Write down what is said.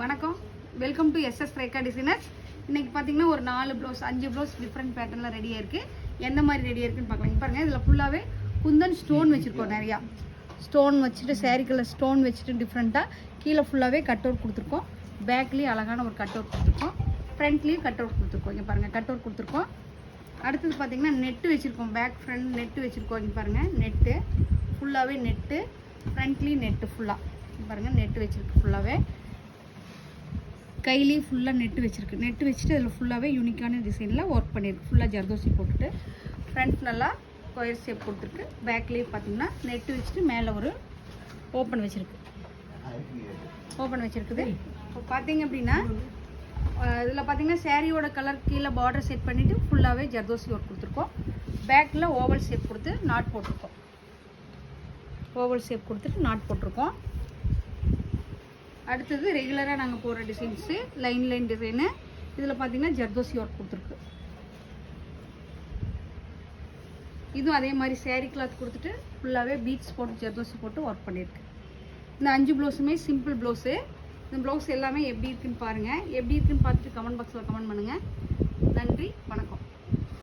வணக்கம், welcome to SS Rekha designers. இன்னைக்கு பார்த்தீங்கன்னா ஒரு 4 ப்ளவுஸ் 5 ப்ளவுஸ் டிஃப்ரெண்ட் பேட்டர்னில் ரெடியாக இருக்குது. எந்த மாதிரி ரெடியாக இருக்குன்னு பார்க்கலாம். பாருங்கள், இதில் ஃபுல்லாகவே குந்தன் ஸ்டோன் வச்சுருக்கோம். நிறையா ஸ்டோன் வச்சுட்டு சாரீ கலர் ஸ்டோன் வச்சுட்டு டிஃப்ரெண்ட்டாக கீழே ஃபுல்லாகவே கட் அவுட் கொடுத்துருக்கோம். பேக்லேயும் அழகான ஒரு கட் அவுட் கொடுத்துருக்கோம். ஃப்ரண்ட்லேயும் கட் அவுட் கொடுத்துருக்கோம். இங்கே பாருங்கள், கட் அவுட் கொடுத்துருக்கோம். அடுத்தது பார்த்தீங்கன்னா நெட்டு வச்சுருக்கோம். பேக் ஃப்ரண்ட் நெட்டு வச்சுருக்கோம். இங்கே பாருங்கள், நெட்டு ஃபுல்லாகவே நெட்டு, ஃப்ரண்ட்லேயும் நெட்டு ஃபுல்லாக பாருங்கள், நெட்டு வச்சுருக்கு. ஃபுல்லாகவே கையிலேயே ஃபுல்லாக நெட்டு வச்சுருக்கு. நெட்டு வச்சுட்டு அதில் ஃபுல்லாகவே யூனிக்கான டிசைனில் ஒர்க் பண்ணியிருக்கு. ஃபுல்லாக ஜர்தோசி போட்டுட்டு ஃப்ரண்ட் நல்லா ஸ்கொயர் ஷேப் கொடுத்துருக்கு. பேக்லேயே பார்த்தீங்கன்னா நெட்டு வச்சுட்டு மேலே ஒரு ஓப்பன் வச்சுருக்கு. இப்போ பார்த்தீங்க அப்படின்னா இதில் பார்த்தீங்கன்னா சாரியோட கலர் கீழே பார்டர் செட் பண்ணிவிட்டு ஃபுல்லாகவே ஜர்தோசி ஒர்க் கொடுத்துருக்கோம். பேக்கில் ஓவல் ஷேப் கொடுத்து நாட் போட்டிருக்கோம். ஓவல் ஷேப் கொடுத்துட்டு நாட் போட்டிருக்கோம். அடுத்தது ரெகுலராக நாங்கள் போகிற டிசைன்ஸு லைன் டிசைனு. இதில் பார்த்தீங்கன்னா ஜர்தோசி ஒர்க் கொடுத்துருக்கு. இதுவும் அதே மாதிரி சேரீ கிளாத் கொடுத்துட்டு ஃபுல்லாகவே பீட்ஸ் போட்டு ஜர்தோசி போட்டு ஒர்க் பண்ணியிருக்கு. இந்த 5 ப்ளவுஸுமே சிம்பிள் ப்ளவுஸு. இந்த ப்ளவுஸ் எல்லாமே எப்படி இருக்குன்னு பாருங்கள். எப்படி இருக்குன்னு பார்த்துட்டு கமெண்ட் பாக்ஸில் கமெண்ட் பண்ணுங்கள். நன்றி, வணக்கம்.